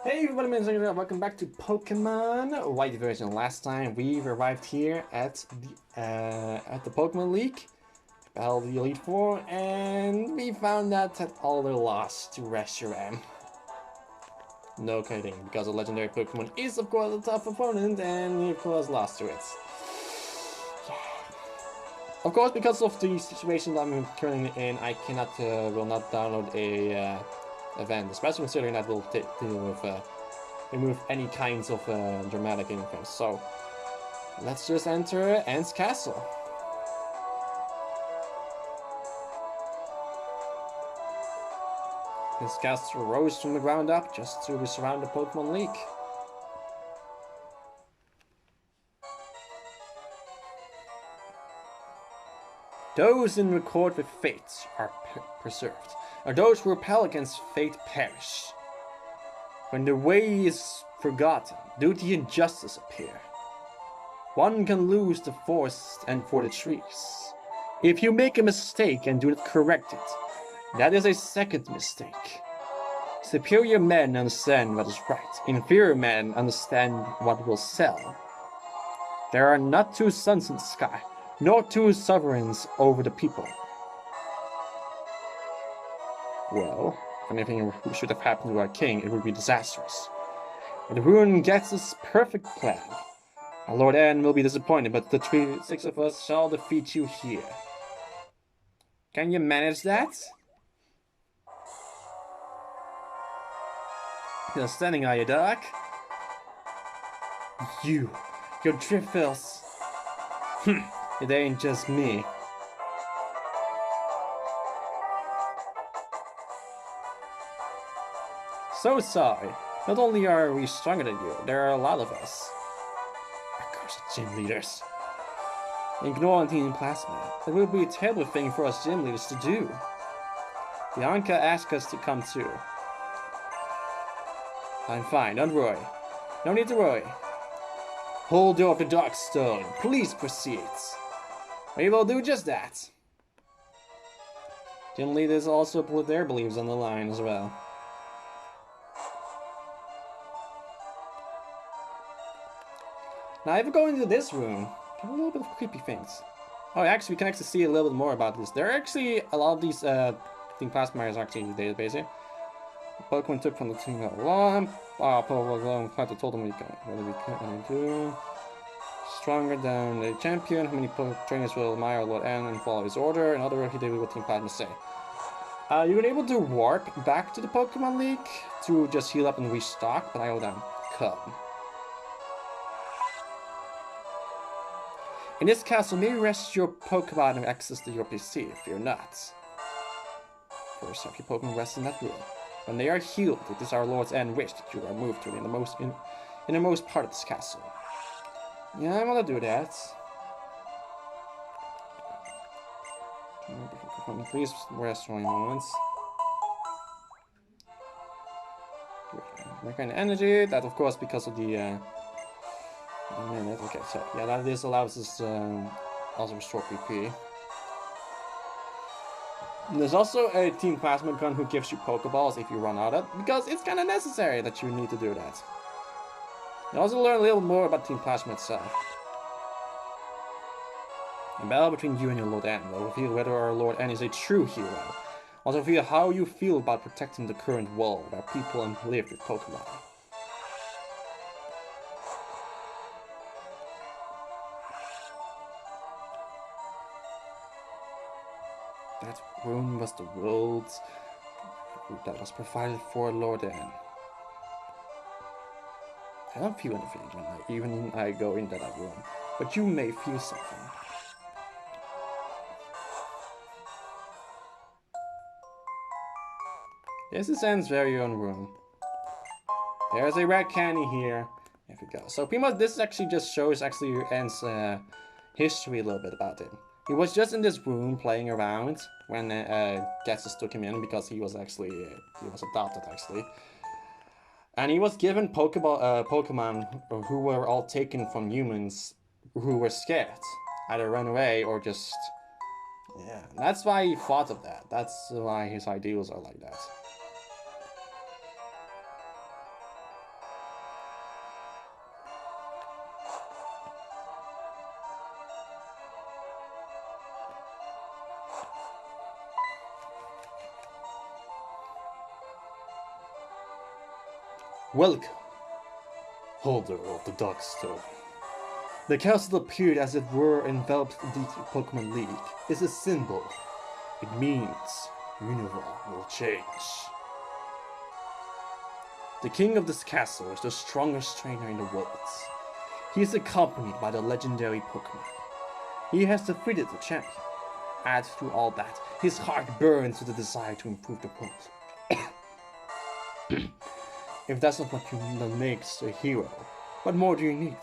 Hey everybody, welcome back to Pokemon White version. Last time we arrived here at the Pokemon League, battled the Elite Four, and we found out that all were lost to Reshiram. No kidding, because a legendary Pokemon is of course a tough opponent, and we of course lost to it. Yeah. Of course, because of the situation that I'm currently in, I cannot, will not download a event, especially considering that will deal with remove any kinds of dramatic influence. So let's just enter Ant's castle. This castle rose from the ground up just to surround the Pokemon League. Those in record with fate are preserved, or those who repel against fate perish. When the way is forgotten, duty and justice appear. One can lose the forest and for the trees. If you make a mistake and do not correct it, that is a second mistake. Superior men understand what is right. Inferior men understand what will sell. There are not two suns in the sky, nor two sovereigns over the people. Well, if anything should have happened to our king, it would be disastrous. If the ruin gets this perfect plan, our Lord N will be disappointed, but the six of us shall defeat you here. Can you manage that? You're standing, are you, Doc? Your Driftills. It ain't just me. So sorry. Not only are we stronger than you, there are a lot of us. Accursed gym leaders. Ignoring Team Plasma. That would be a terrible thing for us gym leaders to do. Bianca asked us to come too. I'm fine, don't worry. No need to worry. Hold up the Dark Stone. Please proceed. We will do just that. Gym leaders also put their beliefs on the line as well. Now if we go into this room, a little bit of creepy things. Oh, actually we can actually see a little bit more about this. There are actually a lot of these Team Plasma are actually in the database here. Pokemon took from the team along. Pokemon had to told them what we can do. Stronger than the champion. How many trainers will admire Lord N and follow his order? In other words, he did what Team Plasma say. You were able to warp back to the Pokemon League to just heal up and restock, but I owe them. Come. In this castle, may rest your Pokemon and access to your PC, fear not. First, have your Pokemon rest in that room. When they are healed, it is our Lord's End wish that you are moved to the innermost part of this castle. Yeah, I want to do that. Please rest for a moment. Make an energy, that of course because of the minute. Okay, so yeah, that this allows us also restore PP. There's also a Team Plasma gun who gives you Pokeballs if you run out of it, because it's kind of necessary that you need to do that. You also learn a little more about Team Plasma itself. A battle between you and your Lord N will reveal whether our Lord N is a true hero. Also reveal how you feel about protecting the current world where people live with Pokemon. That room was the world that was provided for Lord N. I don't feel anything when I go into that room, but you may feel something. This is N's very own room. There's a red candy here. There we go. So pretty much this actually just shows N's history a little bit about it. He was just in this room playing around when Getsus took him in because he was adopted actually. And he was given Pokemon who were all taken from humans who were scared. Either run away or just... Yeah, that's why he thought of that. That's why his ideals are like that. Welcome, holder of the Dark Stone. The castle appeared as it were enveloped the Pokemon League. It's a symbol. It means Unova will change. The king of this castle is the strongest trainer in the world. He is accompanied by the legendary Pokemon. He has defeated the champion. Add to all that, his heart burns with the desire to improve the world. If that's not what makes a hero, what more do you need?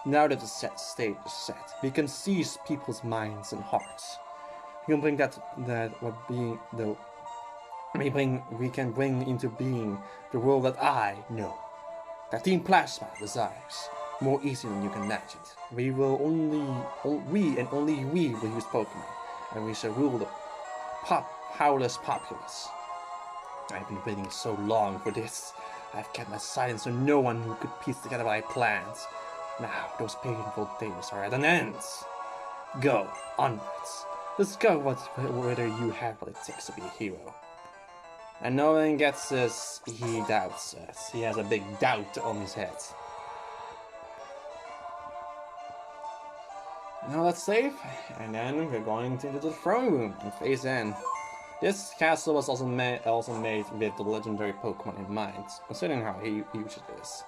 Now that the stage is set, we can seize people's minds and hearts. We can bring we can bring into being the world that I know, that Team Plasma desires, more easily than you can imagine. We and only we will use Pokemon, and we shall rule the powerless populace. I've been waiting so long for this. I've kept my silence so no one who could piece together my plans. Now those painful days are at an end. Go onwards. Discover whether you have what it takes to be a hero. And no one gets this, he doubts us. He has a big doubt on his head. Now let's save, and then we're going into the throne room and phase in. This castle was also made with the legendary Pokemon in mind, considering how huge it is.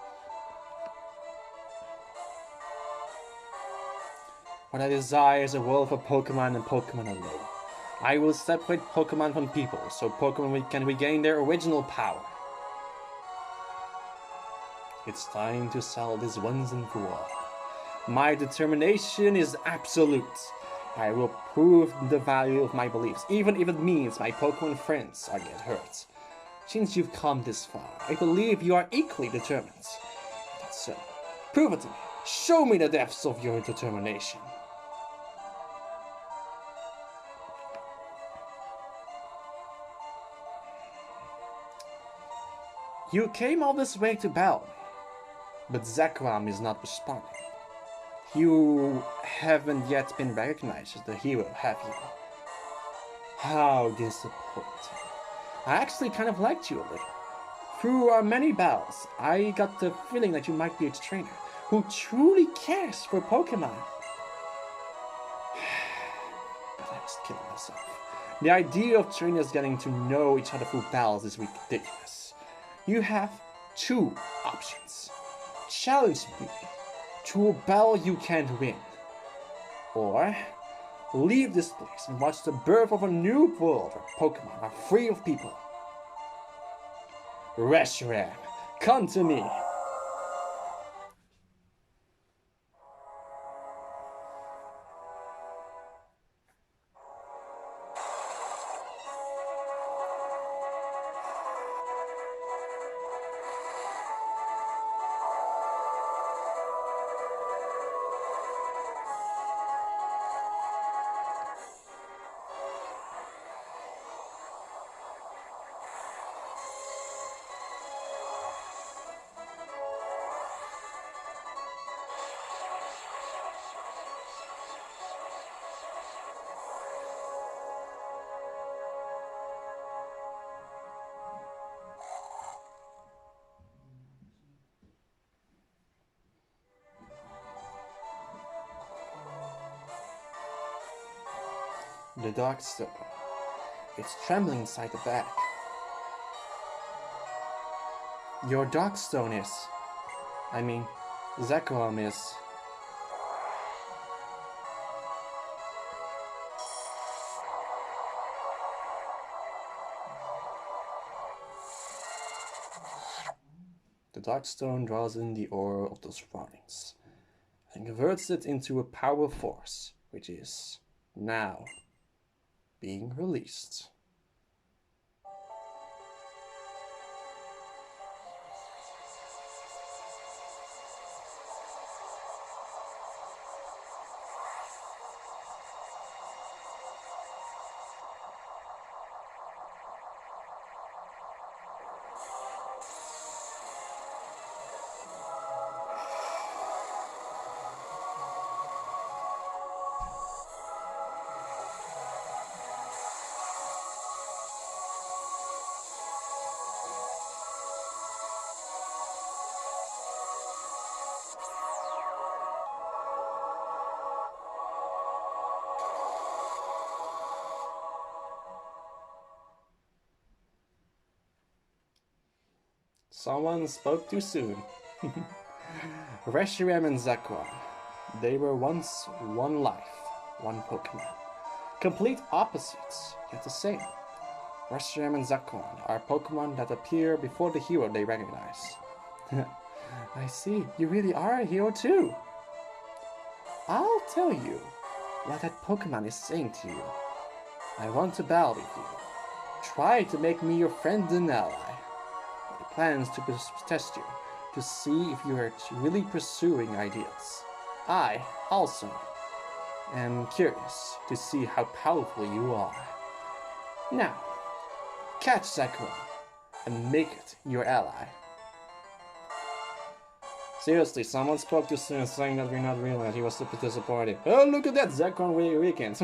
What I desire is a world for Pokemon and Pokemon alone. I will separate Pokemon from people, so Pokemon can regain their original power. It's time to settle this once and for all. My determination is absolute. I will prove the value of my beliefs, even if it means my Pokemon friends are get hurt. Since you've come this far, I believe you are equally determined. That's so. Prove it to me. Show me the depths of your determination. You came all this way to battle, but Zekrom is not responding. You haven't yet been recognized as the hero, have you? How disappointing. I actually kind of liked you a little. Through our many battles, I got the feeling that you might be a trainer who truly cares for Pokemon. But I was kidding myself. The idea of trainers getting to know each other through battles is ridiculous. You have two options. Challenge me to a battle you can't win. Or leave this place and watch the birth of a new world where Pokemon are free of people. Reshiram, come to me. The Dark Stone. It's trembling inside the bag. Your Dark Stone is... Zekrom is... The Dark Stone draws in the aura of the surroundings and converts it into a power force, which is now being released. Someone spoke too soon. Reshiram and Zekrom. They were once one life, one Pokemon. Complete opposites, yet the same. Reshiram and Zekrom are Pokemon that appear before the hero they recognize. I see, you really are a hero too. I'll tell you what that Pokemon is saying to you. I want to battle with you. Try to make me your friend and ally. It plans to test you, to see if you are really pursuing ideals. I, also, am curious to see how powerful you are. Now, catch Zekrom and make it your ally. Seriously, someone spoke too soon saying that we're not real and he was super disappointed. Oh, look at that, Zekrom awakens.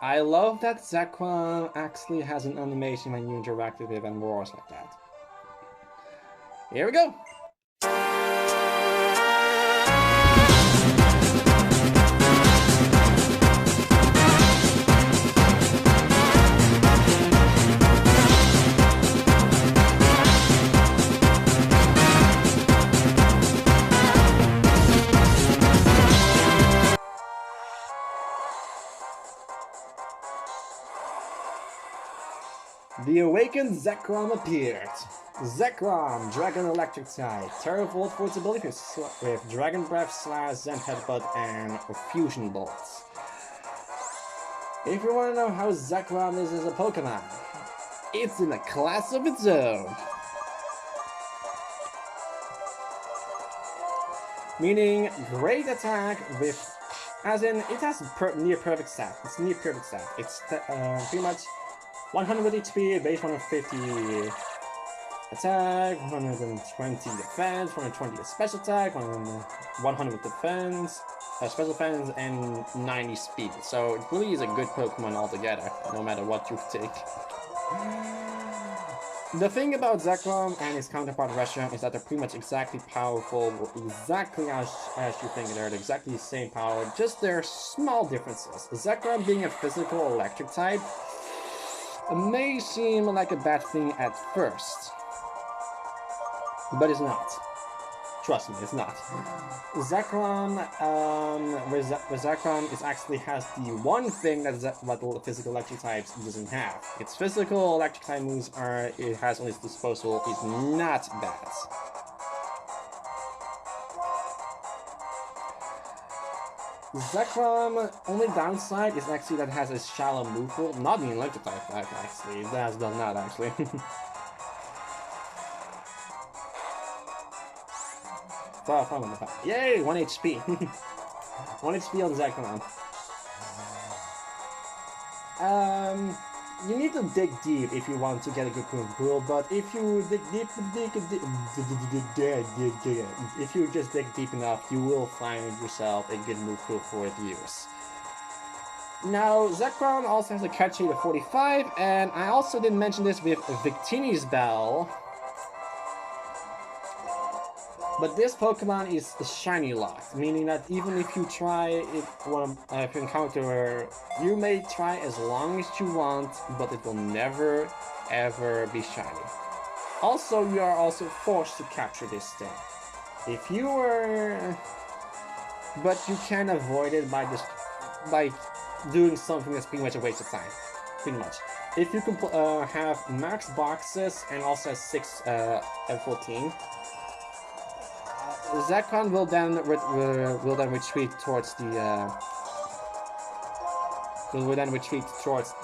I love that Zekrom actually has an animation when you interact with it and roars like that. Here we go! The awakened Zekrom appeared. Zekrom, Dragon Electric type, Terravolt for its abilities with Dragon Breath, Slash, Zen Headbutt, and Fusion Bolts. If you want to know how Zekrom is as a Pokemon, it's in a class of its own. Meaning, great attack with, as in, it has near perfect stat. It's near perfect stat. It's pretty much 100 HP, base 150 attack, 120 defense, 120 special attack, 100 defense, special defense, and 90 speed. So it really is a good Pokemon altogether, no matter what you take. The thing about Zekrom and his counterpart Reshiram is that they're pretty much exactly powerful, exactly as you think they're exactly the same power, just there are small differences. Zekrom being a physical electric type may seem like a bad thing at first, but it's not. Trust me, it's not. Zekrom, Zekrom actually has the one thing that the physical electric types doesn't have. Its physical electric type moves it has on its disposal is not bad. Zekrom, only downside is actually that it has a shallow move pool, not the electric type actually, it does not actually. Yay, 1 HP! 1 HP on Zekrom. You need to dig deep if you want to get a good move pool, but if you if you just dig deep enough, you will find yourself a good move pool for its use. Now, Zekrom also has a catch rate of 45, and I also didn't mention this with Victini's Bell. But this Pokemon is shiny locked, meaning that even if you try it, if you encounter, you may try as long as you want, but it will never ever be shiny. Also, you are also forced to capture this thing. If you were, but you can avoid it by just doing something that's pretty much a waste of time, pretty much. If you can have max boxes and also has 6 F14. Zekrom will then retreat towards the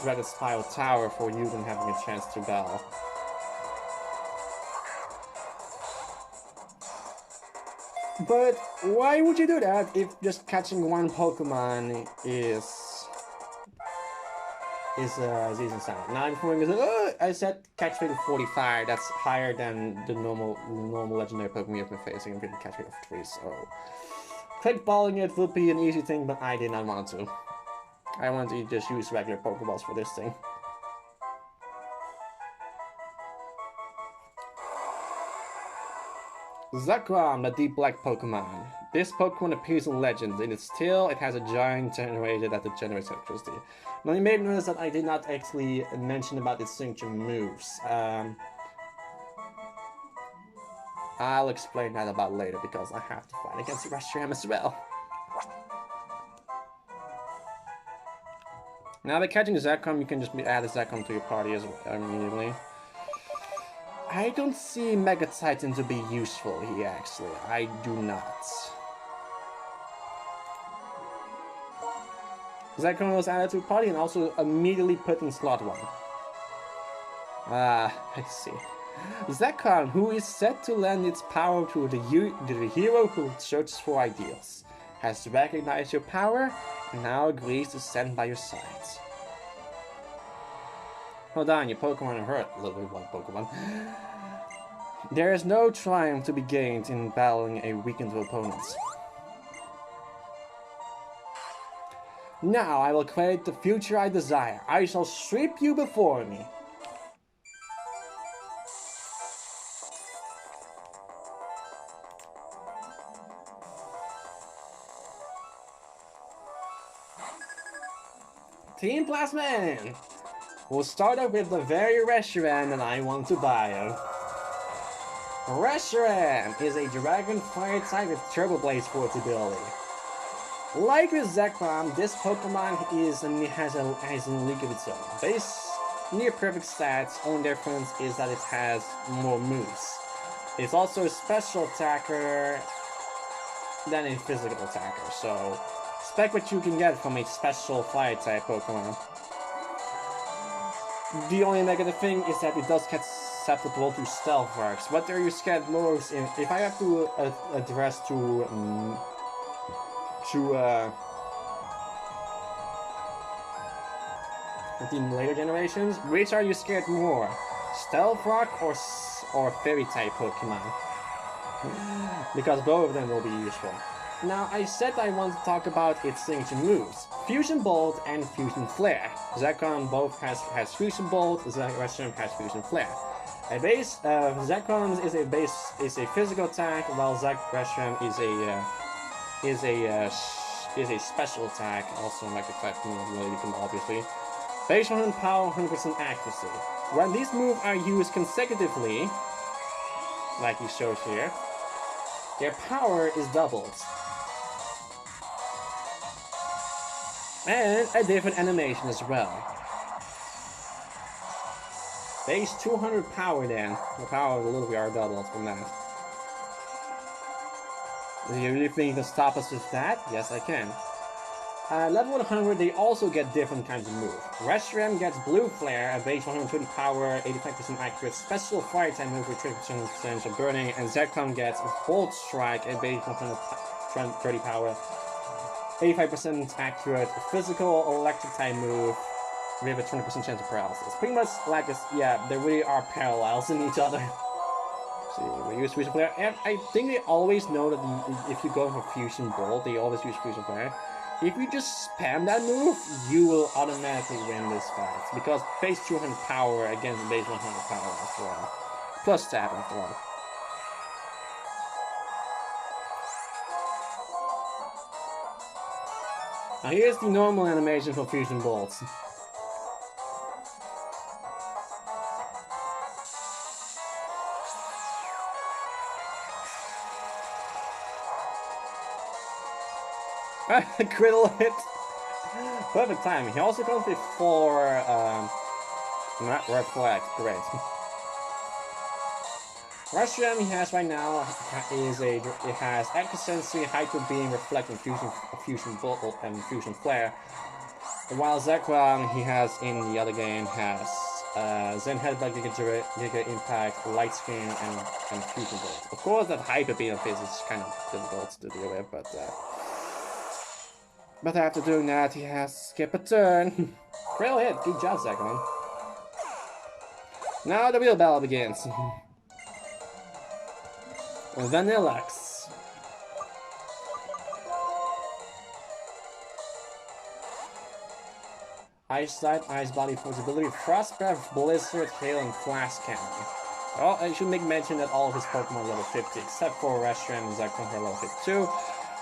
Dreaded Spiral Tower for you then having a chance to battle. But why would you do that if just catching one Pokemon is decent sound? Now before you say, I said catch rate of 45. That's higher than the normal legendary Pokemon you've been facing. I'm getting catch rate of 3. So quick balling it would be an easy thing, but I did not want to. I wanted to just use regular Pokeballs for this thing. Zekrom, the deep black Pokemon. This Pokemon appears in Legends. In its tail, it has a giant generator that generates electricity. Now you may notice that I did not actually mention about its signature moves. I'll explain that about later because I have to fight against Reshiram as well. Now by catching Zekrom, you can just add a Zekrom to your party as well immediately. I don't see Mega Titan to be useful here actually. I do not. Zekrom was added to a party and also immediately put in slot 1. Ah, I see. Zekrom, who is set to lend its power to the hero who searches for ideals, has recognized your power and now agrees to stand by your side. Hold on, your Pokemon are hurt, level 1 Pokemon. There is no triumph to be gained in battling a weakened opponent. Now I will create the future I desire. I shall sweep you before me. Team Plasman! We'll start off with the very Reshiram that I want to bio. Reshiram is a Dragon Fire type with Turbo Blaze for its ability. Like with Zekrom, this Pokemon has a league of its own. Base near perfect stats, only difference is that it has more moves. It's also a special attacker than a physical attacker, so expect what you can get from a special fire type Pokemon. The only negative thing is that it does get susceptible to stealth works. What are your scared moves? If I have to address to the later generations, which are you scared more? Stealth Rock or Fairy type Pokemon? Because both of them will be useful. Now, I said I want to talk about its signature moves. Fusion Bolt and Fusion Flare. Zekrom both has Fusion Bolt, Reshiram has Fusion Flare. A base, Zekrom is a physical attack, while Reshiram is a special attack, also like a type move, obviously. Base 100 power, 100% accuracy. When these moves are used consecutively, like he shows here, their power is doubled. And a different animation as well. Base 200 power then. The power of the little are doubled from that. Do you really think you can stop us with that? Yes, I can. Level 100, they also get different kinds of moves. Reshiram gets Blue Flare, a base 120 power, 85% accurate, special fire type move with 30% of burning, and Zekrom gets Bolt Strike, a base 130 power, 85% accurate, physical electric type move with a 20% chance of paralysis. Pretty much like this, yeah, there really are parallels in each other. See, we use Fusion Flare, and I think they always know that if you go for Fusion Bolt, they always use Fusion Flare. If you just spam that move, you will automatically win this fight. Because base 200 power against base 100 power after all. Plus stab after all. Now here's the normal animation for Fusion Bolts. Critical hit! Perfect timing. He also goes before red flag. Great. Reshiram he has right now it has Accuracy, Hyper Beam, Reflect, and Fusion Bolt and Fusion Flare. While Zekrom he has in the other game has Zen Headbutt, Giga Impact, Light Skin, and Fusion Bolt. Of course, that Hyper Beam of his is kind of difficult to deal with, but after doing that, he has to skip a turn. Real hit, good job, Zekrom. Now the real battle begins. Vanilluxe. Ice Type, Ice Body Force ability, Frost Breath, Blizzard, Hail, and Flash Cannon. Well, I should make mention that all of his Pokemon are level 50, except for Reshiram and Zekrom are level 52.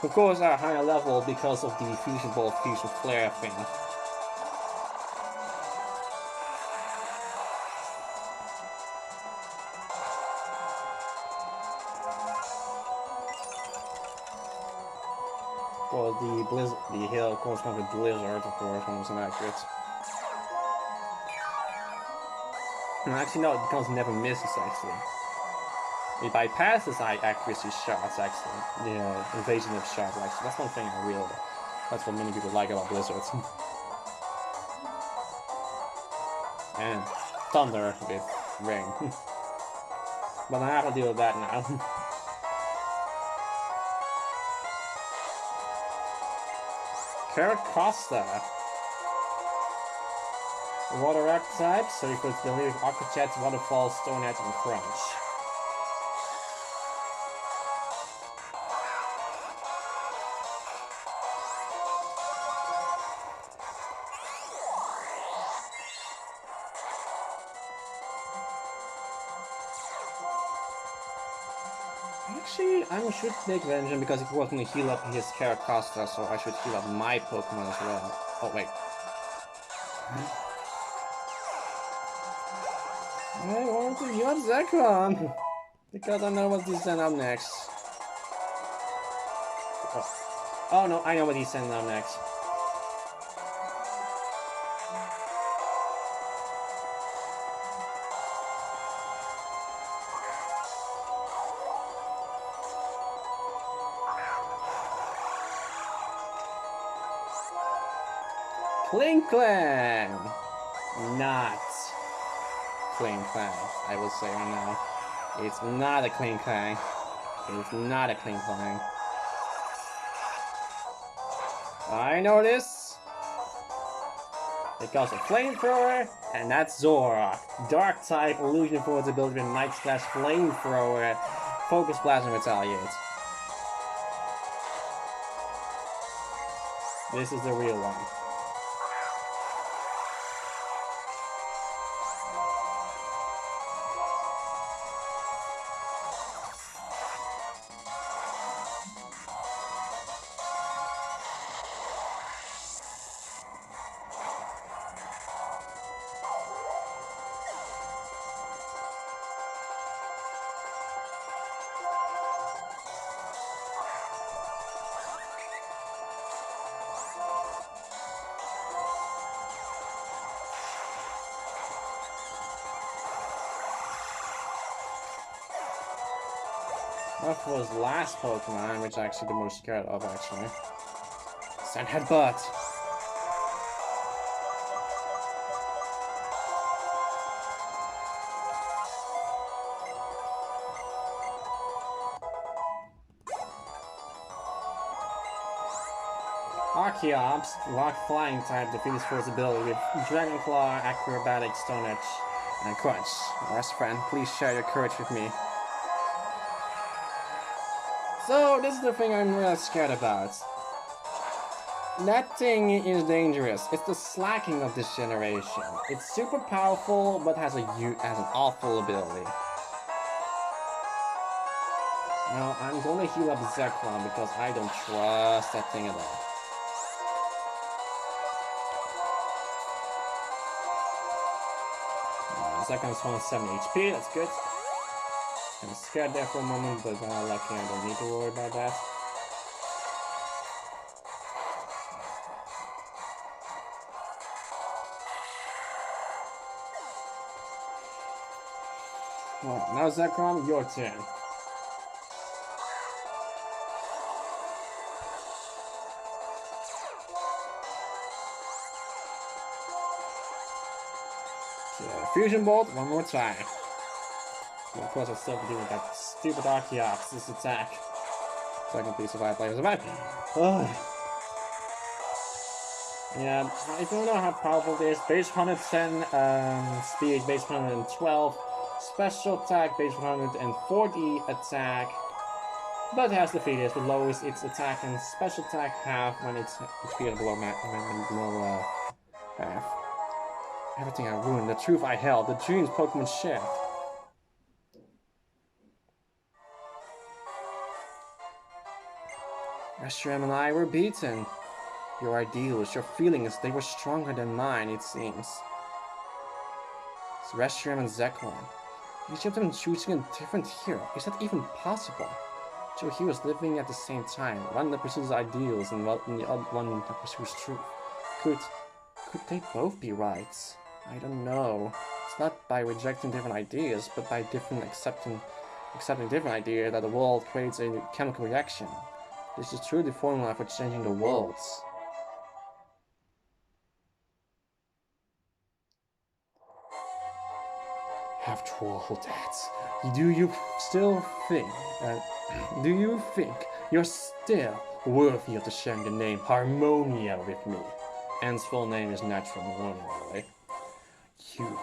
Of course, at a higher level because of the Fusion Ball, Fusion Flare thing. Well, the hill corresponds with Blizzard, of course, when it's inaccurate. Actually, no, it becomes never misses, actually. It bypasses accuracy shots, actually. The invasion of shots, actually. That's one thing that's what many people like about Blizzards. And thunder with rain. But I have to deal with that now. Carrot Costa. Water archetype, so you could believe Aqua Jet, Waterfall, Stone Edge, and Crunch. Actually, I should take Vengeance because it was going to heal up his Carrot Costa, so I should heal up my Pokemon as well. Oh, wait. I want to heal up Zekrom because I know what he's sending up next. Oh no, I know what he's sending up next. Clang! Not Clang. I will say right now. It's not a Clang. It's not a Clang. I know this. It goes a Flamethrower, and that's Zora. Dark type, Illusion for its ability with Night Slash, Flamethrower, Focus Blast, and Retaliate. This is the real one. That was last Pokemon, which I'm actually the most scared of, actually. Sun Headbutt! Archeops, Rock Flying type, defeats for its ability with Dragon Claw, Acrobatic, Stone Edge, and Crunch. Best friend, please share your courage with me. So, this is the thing I'm really scared about. That thing is dangerous. It's the slacking of this generation. It's super powerful, but has an awful ability. Now, I'm gonna heal up Zekrom because I don't trust that thing at all. Zekrom's 170 HP, that's good. I'm scared there for a moment, but lucky I don't need to worry about that. Well, now Zekrom, your turn. So, Fusion Bolt, one more time. And of course, I still have to deal with that stupid Archeops, this attack. So I can please survive, survive. Oh. Yeah, I don't know how powerful it is. Base 110 speed, base 112, special attack, base 140 attack. But it has the features with lowest its attack and special attack half when it's speed below half. Everything I ruined, the truth I held, the dreams Pokemon share. Reshiram and I were beaten. Your ideals, your feelings, they were stronger than mine, it seems. It's Reshiram and Zekrom. Each of them choosing a different hero. Is that even possible? Two heroes living at the same time. One that pursues ideals and the other one that pursues truth. Could they both be right? I don't know. It's not by rejecting different ideas, but by accepting different ideas that the world creates a chemical reaction. This is truly the formula for changing the world. After all that, do you think you're still worthy of sharing the name Harmonia with me? Anne's full name is Natural Harmonia, by the way. You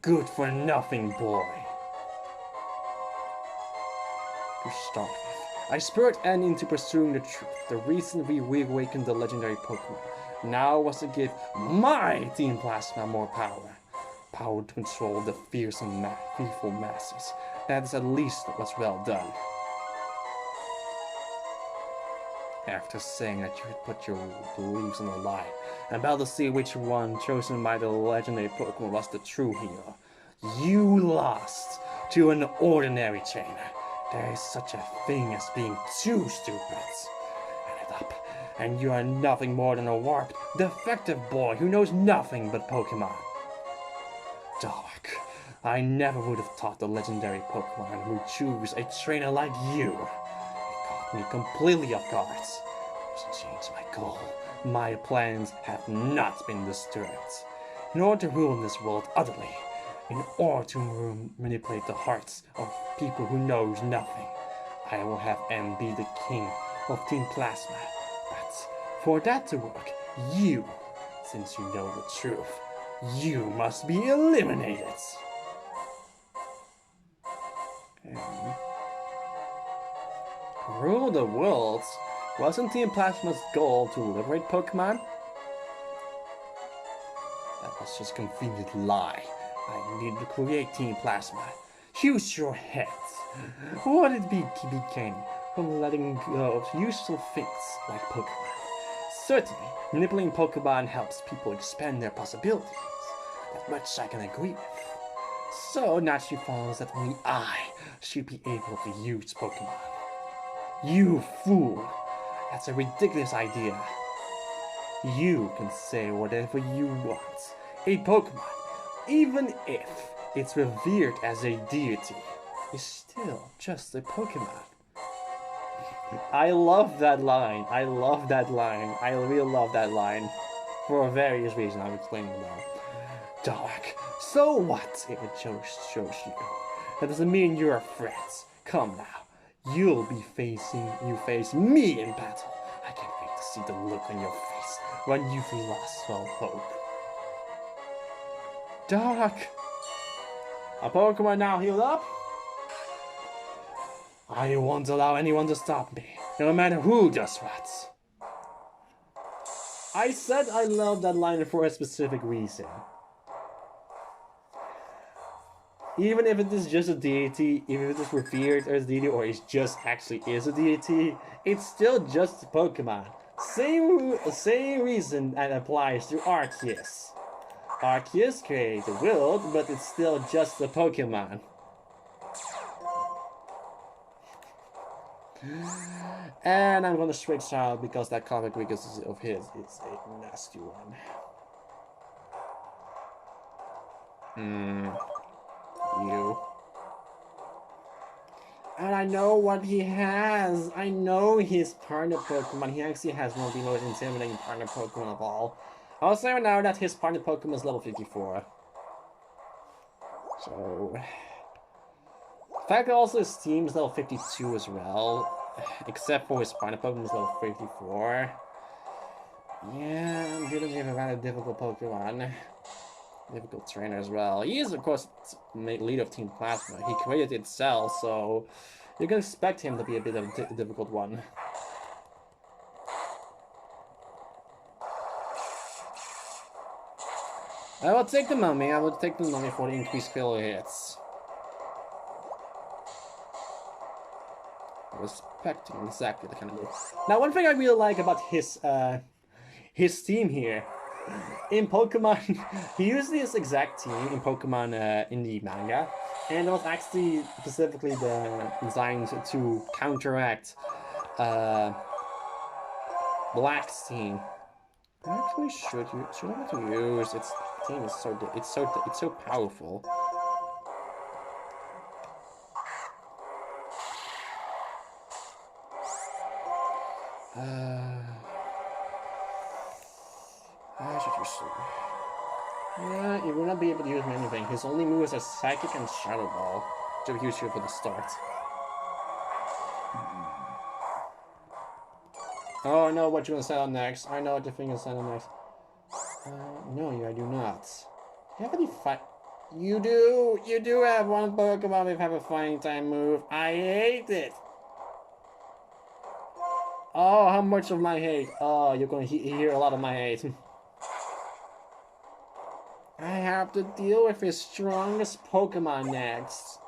good-for-nothing boy. To start with, I spurred Anne into pursuing the truth. The reason we reawakened the legendary Pokemon now was to give my Team Plasma more power. Power to control the fearsome, fearful masses. That is at least what's well done. After saying that you had put your beliefs on the line, I'm about to see which one chosen by the legendary Pokemon was the true hero. You lost to an ordinary trainer. There is such a thing as being too stupid. Add it up, and you are nothing more than a warped, defective boy who knows nothing but Pokemon. Dark. I never would have thought the legendary Pokemon would choose a trainer like you. It caught me completely off guard. It changed my goal. My plans have not been disturbed. In order to rule this world utterly, in order to manipulate the hearts of people who knows nothing, I will have M be the king of Team Plasma. But for that to work, you, since you know the truth, you must be eliminated. Rule the world? Wasn't Team Plasma's goal to liberate Pokemon? That was just a convenient lie. I need to create Team Plasma. Use your heads. What would it be gaining from letting go of useful things like Pokemon? Certainly, manipulating Pokemon helps people expand their possibilities. That much I can agree with. So naturally follows that only I should be able to use Pokemon. You fool! That's a ridiculous idea. You can say whatever you want. A Pokemon, even if it's revered as a deity, is still just a Pokemon. I love that line. I love that line. I really love that line. For various reasons, I'm explaining now. Dark. So what if it shows you? That doesn't mean you're a threat. Come now. You face me in battle. I can't wait to see the look on your face when you've lost all hope. Dark. A Pokemon now healed up? I won't allow anyone to stop me, no matter who does what. I said I love that line for a specific reason. Even if it is just a deity, even if it is revered as a deity, or it just actually is a deity, it's still just a Pokemon. Same reason that applies to Arceus. Arceus creates a world, but it's still just a Pokemon. And I'm gonna switch out because that comic weakness of his is a nasty one. You. And I know what he has. I know his partner Pokemon. He actually has one of the most intimidating partner Pokemon of all. I'll say right now that his partner Pokemon is level 54. So... in fact, also his team is level 52 as well. Except for his partner Pokemon is level 54. Yeah, I'm gonna give him a rather difficult Pokemon. Difficult trainer as well. He is, of course, leader of Team Plasma. He created itself, so you can expect him to be a bit of a difficult one. I will take the mummy. I will take the mummy for the increased failure hits. I was expecting exactly the kind of move. Now, one thing I really like about his team here in Pokemon, he used this exact team in Pokemon in the manga, and it was actually specifically designed to counteract Black's team. I actually should I want to use its team is it's so powerful. I should use some. Yeah, he will not be able to use anything. His only moves are Psychic and Shadow Ball, which are useful for the start. Oh, I know what you're gonna set on next. I know what the thing is set on next. No, I do not. Do you have any fight? You do! You do have one Pokemon with have a fighting type move. I hate it! Oh, how much of my hate? Oh, you're gonna hear a lot of my hate. I have to deal with his strongest Pokemon next.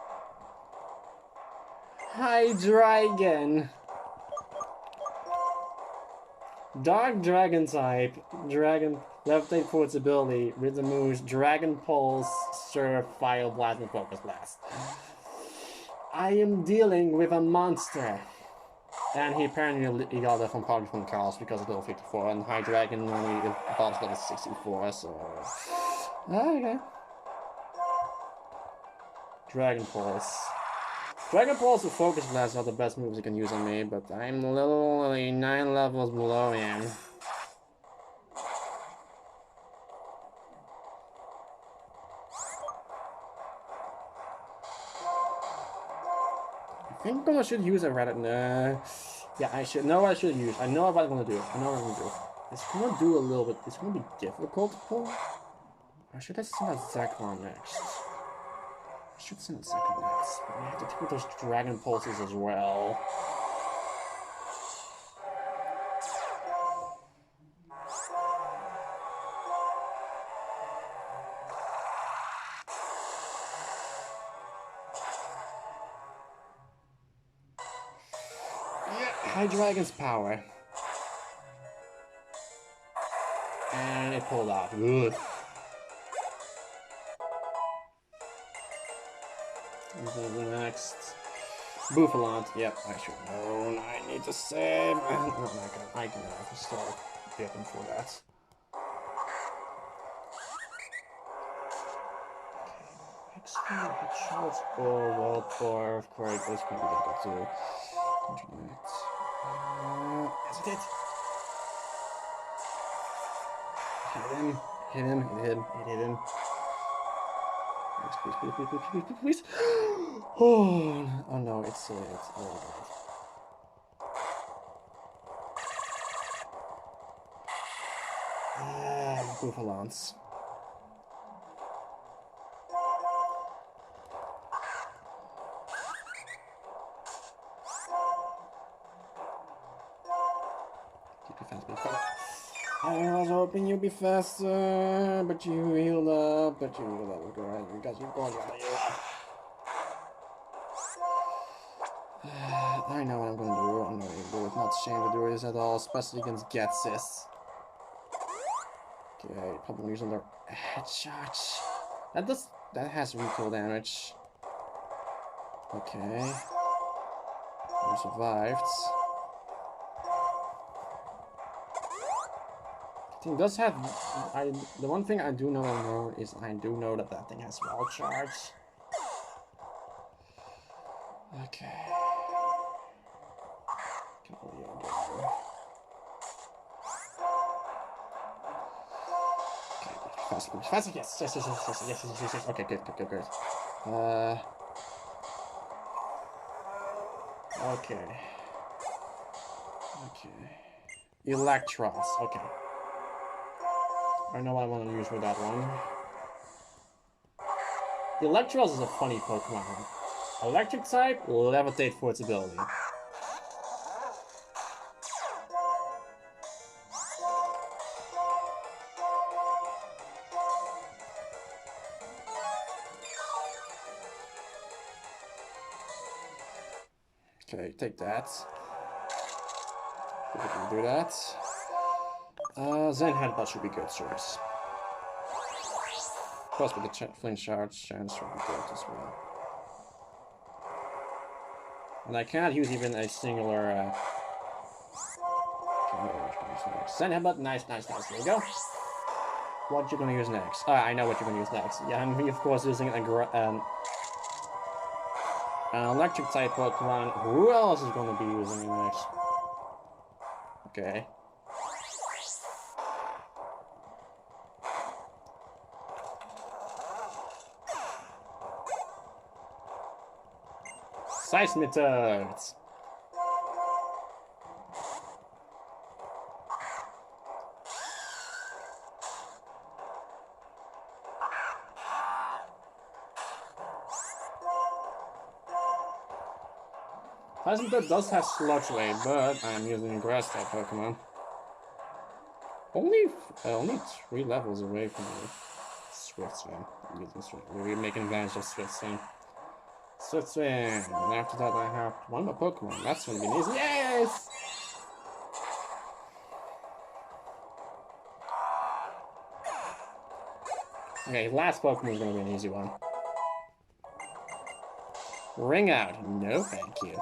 Hydreigon. Dark Dragon type. Dragon levitate for its ability with the moves Dragon Pulse, Surf, Fire Blast, and Focus Blast. I am dealing with a monster. And he apparently he got that from probably from Carlos because of level 54, and Hydreigon only evolves level 64, so. Okay. Dragon Pulse. Dragon Pulse with Focus Blast are the best moves you can use on me, but I'm literally 9 levels below him. I think I should use a Reddit. Yeah, I should. No, I should use. I know what I'm gonna do. I know what I'm gonna do. It's gonna do a little bit. It's gonna be difficult to pull. Or should I send out Zekrom next? I should send out Zekrom next. But I have to take those Dragon Pulses as well. Hydreigon's power. And it pulled out. Ugh. Next. Buffalant. Yep, I should know. I need to save. I can have to start getting for that. Expand headshots or World Tour. Of course, this can be difficult too. Yes, it did. Hit him. Please. Oh no, it's really bad. Buffalance. Keep your fast, I was hoping you'd be faster, but you healed up, because you're going out of here. I know what I'm gonna do. I'm not gonna do it. Not ashamed to do this at all, especially against Getsis. Okay, probably using their headshot. That has recoil damage. Okay. We survived. It does have. The one thing I do know is I do know that thing has wall charge. Okay. Fast, yes. Okay, good. Okay. Electros. Okay. I know what I want to use for that one. Electros is a funny Pokemon. Electric type, levitate for its ability. Okay, take that. We can do that. Zen Headbutt should be good, choice. Plus with the Flint Charge chance should be good as well. And I cannot use even a singular... Zen Headbutt, nice. There you go. What you gonna use next? I know what you're gonna use next. Yeah, I'm of course using an electric type Pokemon. Who else is gonna be using it next? Okay. Seismitoads! Seismitoad does have Sludge Wave, but I'm using a grass type Pokemon. Only 3 levels away from me. Swift Swim. I'm using Swift. We're making advantage of Swift Swim. Swift Swim. And after that, I have one more Pokemon. That's gonna be easy. Yes! Okay, last Pokemon is gonna be an easy one. Ring Out. No, thank you.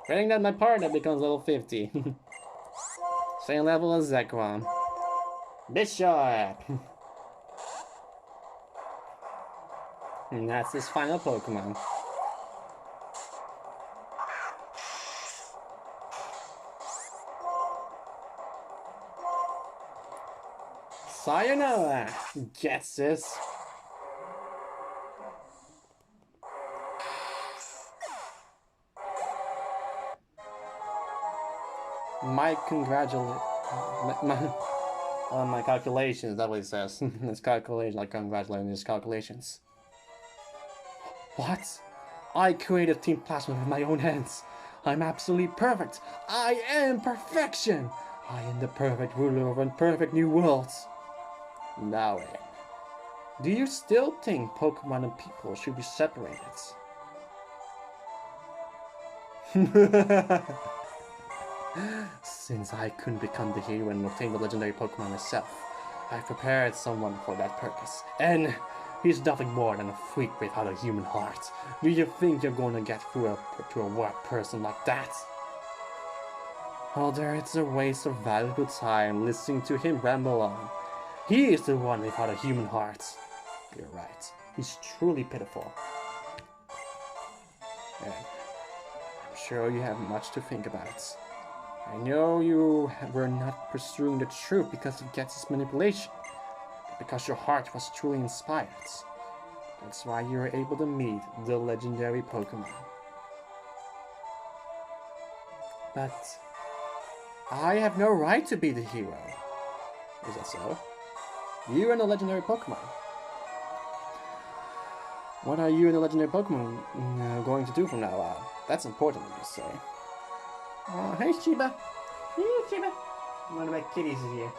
Getting that my partner becomes level 50. Same level as Zekrom. Bishop! And that's his final Pokemon. Sayonara! Gets this. My calculations, that's what it says. It's calculation, like congratulating his calculations. What? I created Team Plasma with my own hands. I'm absolutely perfect. I am perfection. I am the perfect ruler of a perfect new worlds. Now, do you still think Pokemon and people should be separated? Since I couldn't become the hero and obtain the legendary Pokemon myself, I've prepared someone for that purpose. And he's nothing more than a freak without a human heart. Do you think you're gonna get through to a work person like that? Although it's a waste of valuable time listening to him ramble on. He is the one without a human heart. You're right. He's truly pitiful. And I'm sure you have much to think about. I know you were not pursuing the truth because of Gets's manipulation, but because your heart was truly inspired. That's why you were able to meet the legendary Pokemon. But I have no right to be the hero. Is that so? You and the legendary Pokemon. What are you and the legendary Pokemon going to do from now on? That's important, you say. Oh, hey Shiba. Hey Shiba. One of my kitties is here.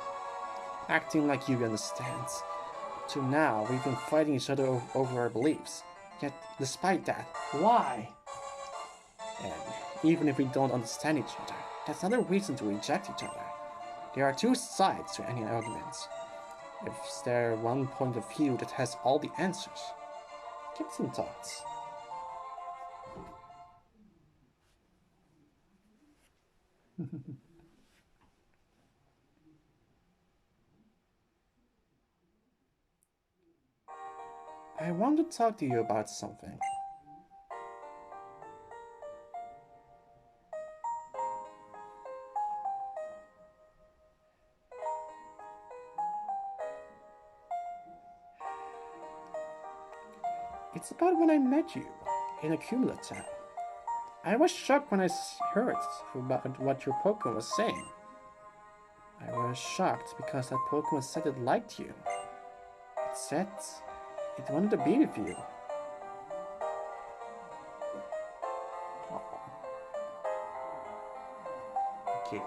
Acting like you understand. Till now, we've been fighting each other over our beliefs. Yet, despite that, why? And even if we don't understand each other, that's not a reason to reject each other. There are two sides to any argument. If there's one point of view that has all the answers, give some thoughts. I want to talk to you about something. It's about when I met you in Accumula Town. I was shocked when I heard about what your Pokemon was saying. I was shocked because that Pokemon said it liked you. It said it wanted to be with you. Okay.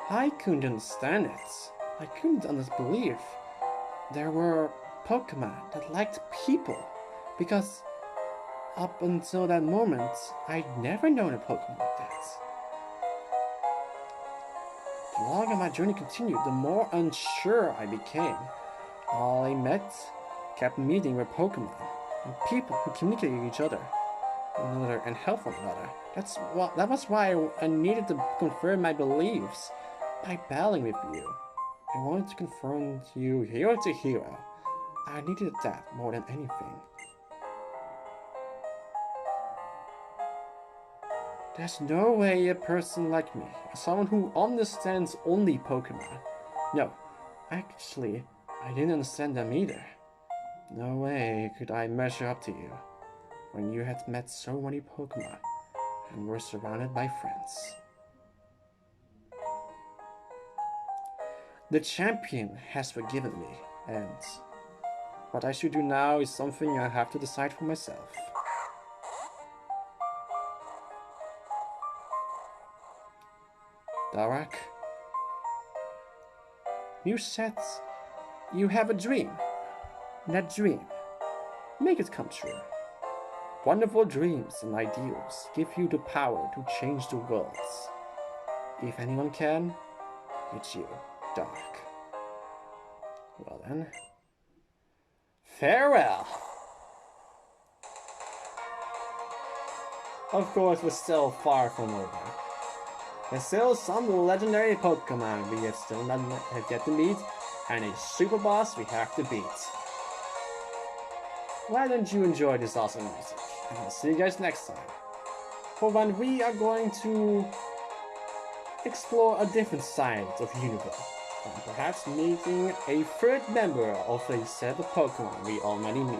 I couldn't understand it. I couldn't believe there were Pokemon that liked people, Because up until that moment, I'd never known a Pokemon like that. The longer my journey continued, the more unsure I became. All I kept meeting were Pokemon, and people who communicated with each other and helped one another. That was why I needed to confirm my beliefs by battling with you. I wanted to confront you hero to hero. I needed that more than anything. There's no way a person like me, someone who understands only Pokemon. No, actually, I didn't understand them either. No way could I measure up to you when you had met so many Pokemon and were surrounded by friends. The champion has forgiven me, and what I should do now is something I have to decide for myself. Darak, you said you have a dream. That dream, make it come true. Wonderful dreams and ideals give you the power to change the world. If anyone can, it's you, Darak. Well then, farewell! Of course, we're still far from over. There's still some legendary Pokemon we have yet to meet, and a super boss we have to beat. Why don't you enjoy this awesome music? And I'll see you guys next time. For when we are going to explore a different side of the universe, and perhaps meeting a third member of a set of Pokemon we already meet.